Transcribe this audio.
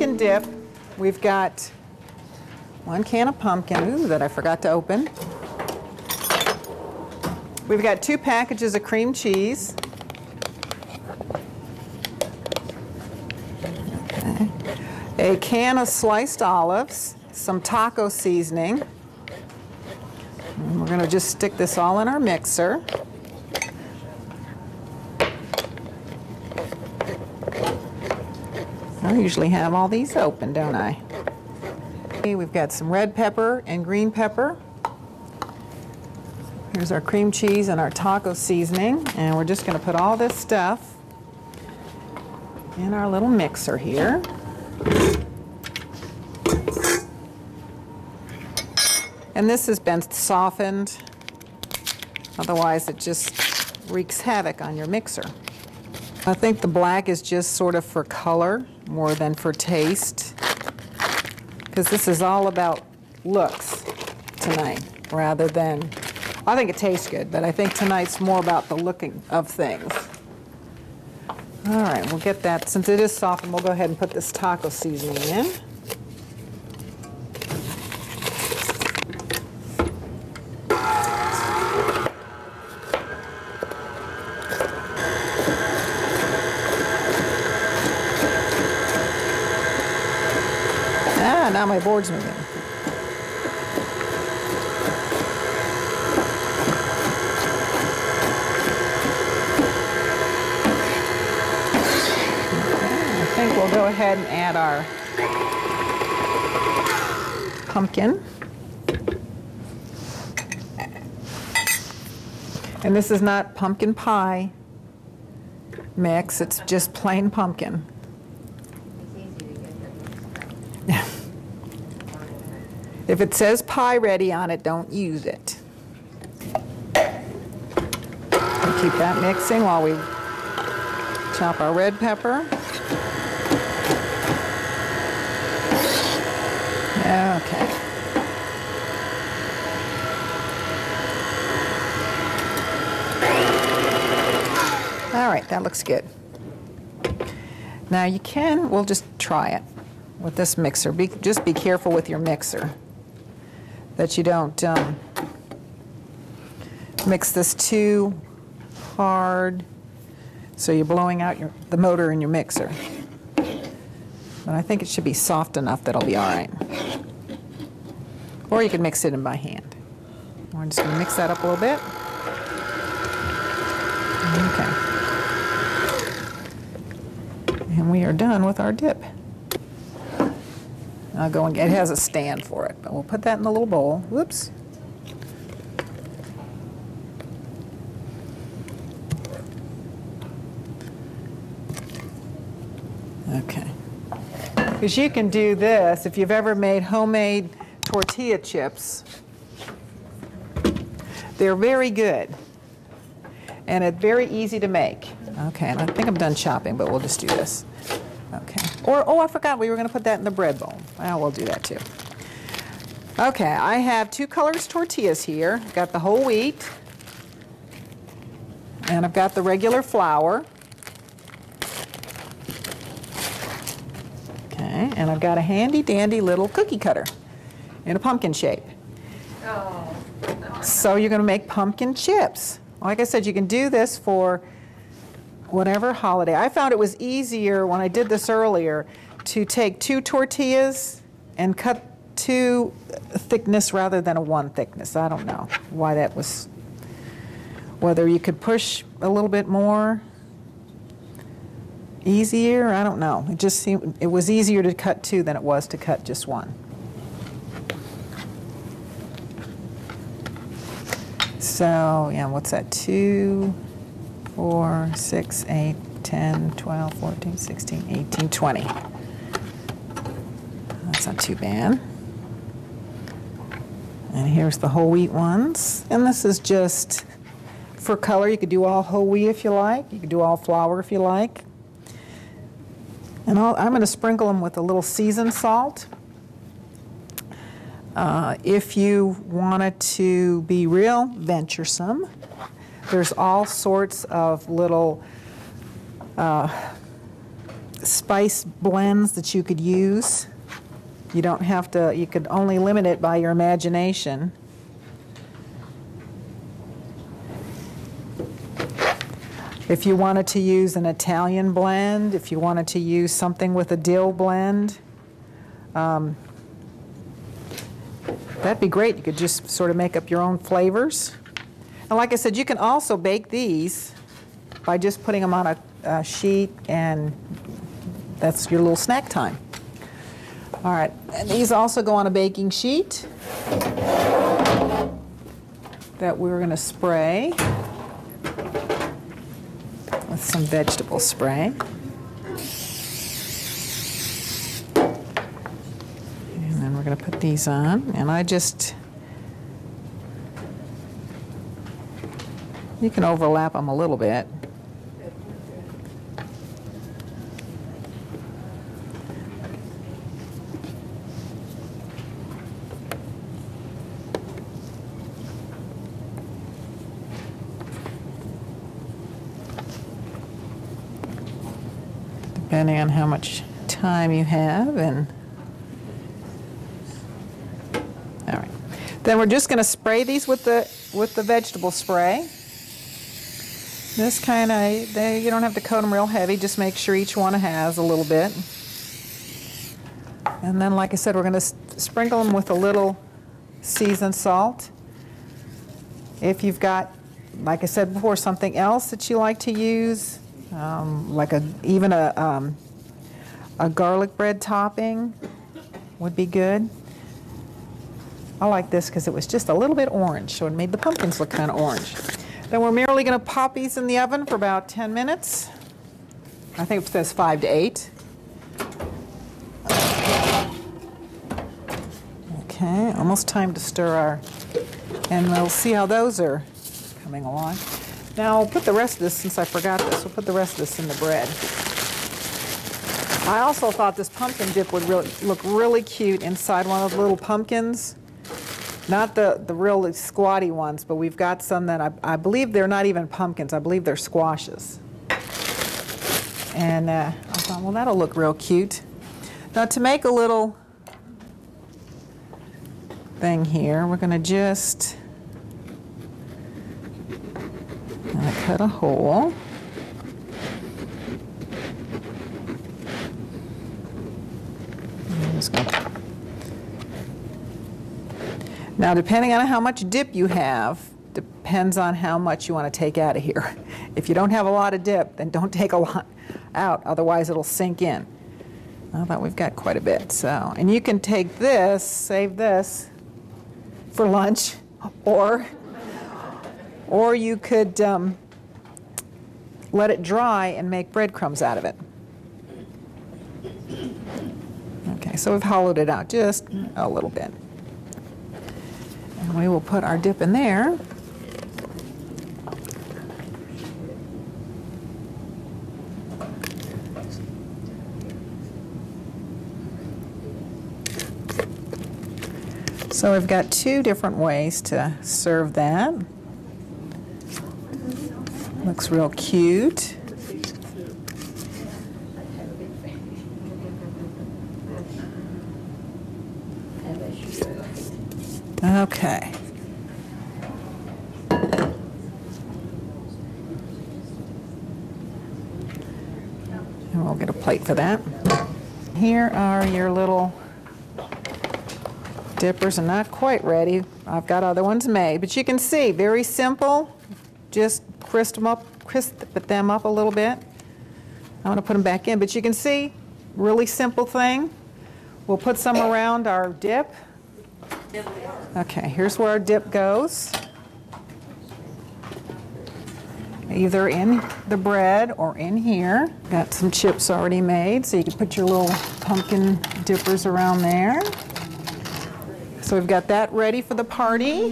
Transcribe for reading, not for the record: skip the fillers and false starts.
pumpkin dip, we've got 1 can of pumpkin, that I forgot to open. We've got 2 packages of cream cheese. Okay. A can of sliced olives, some taco seasoning. And we're going to just stick this all in our mixer. I usually have all these open, don't I? Okay, we've got some red pepper and green pepper. Here's our cream cheese and our taco seasoning, and we're just going to put all this stuff in our little mixer here. And this has been softened, otherwise it just wreaks havoc on your mixer. I think the black is just sort of for color more than for taste, because this is all about looks tonight rather than, I think it tastes good, but I think tonight's more about the looking of things. All right, we'll get that, since it is softened, we'll go ahead and put this taco seasoning in. Now my board's moving. Okay, I think we'll go ahead and add our pumpkin. And this is not pumpkin pie mix, it's just plain pumpkin. If it says pie ready on it, don't use it. We'll keep that mixing while we chop our red pepper. Okay. All right, that looks good. Now we'll just try it with this mixer. Just be careful with your mixer that you don't mix this too hard so you're blowing out the motor in your mixer. But I think it should be soft enough that it'll be all right. Or you can mix it in by hand. We're just going to mix that up a little bit. Okay. And we are done with our dip. I'll go and get, it has a stand for it, but we'll put that in the little bowl. Whoops. Okay. Because you can do this, if you've ever made homemade tortilla chips, they're very good. And it's very easy to make. Okay, and I think I'm done chopping, but we'll just do this. Okay. Or, oh, I forgot we were going to put that in the bread bowl. Well, we'll do that too. Okay, I have 2 colors tortillas here. I've got the whole wheat, and I've got the regular flour. Okay, and I've got a handy dandy little cookie cutter in a pumpkin shape. Oh. So you're going to make pumpkin chips. Like I said, you can do this for whatever holiday. I found it was easier when I did this earlier to take 2 tortillas and cut 2 thickness rather than a 1 thickness. I don't know why that was, whether you could push a little bit more easier, I don't know. It just seemed, it was easier to cut 2 than it was to cut just 1. So, yeah, what's that? 2, 4, 6, 8, 10, 12, 14, 16, 18, 20. That's not too bad. And here's the whole wheat ones. And this is just for color. You could do all whole wheat if you like. You could do all flour if you like. And I'm going to sprinkle them with a little seasoned salt. If you wanted to be real venturesome, there's all sorts of little spice blends that you could use. You don't have to, you could only limit it by your imagination. If you wanted to use an Italian blend, if you wanted to use something with a dill blend, that'd be great. You could just sort of make up your own flavors. And like I said, you can also bake these by just putting them on a sheet, and that's your little snack time. All right, and these also go on a baking sheet that we're going to spray with some vegetable spray. And then we're going to put these on, and you can overlap them a little bit. Depending on how much time you have. And all right, then we're just going to spray these with the vegetable spray. This kind of, you don't have to coat them real heavy, just make sure each one has a little bit. And then, like I said, we're going to sprinkle them with a little seasoned salt. If you've got, like I said before, something else that you like to use, like even a garlic bread topping would be good. I like this because it was just a little bit orange, so it made the pumpkins look kind of orange. Then we're merely going to pop these in the oven for about 10 minutes. I think it says 5 to 8. Okay, almost time to stir our, and we'll see how those are coming along. Now, I'll put the rest of this, since I forgot this, we'll put the rest of this in the bread. I also thought this pumpkin dip would look really cute inside one of those little pumpkins. Not the really squatty ones, but we've got some that I believe they're not even pumpkins. I believe they're squashes. And I thought, well, that'll look real cute. Now, to make a little thing here, we're going to just cut a hole. Now, depending on how much dip you have, depends on how much you want to take out of here. If you don't have a lot of dip, then don't take a lot out, otherwise it'll sink in. I thought we've got quite a bit. So, and you can take this, save this for lunch, or you could let it dry and make breadcrumbs out of it. Okay, so we've hollowed it out just a little bit. And we will put our dip in there. So we've got 2 different ways to serve that. Looks real cute. Okay. And we'll get a plate for that. Here are your little dippers, and not quite ready. I've got other ones made, but you can see, very simple. Just crisp them up a little bit. I want to put them back in, but you can see, really simple thing. We'll put some around our dip. Okay, here's where our dip goes. Either in the bread or in here. Got some chips already made, so you can put your little pumpkin dippers around there. So we've got that ready for the party.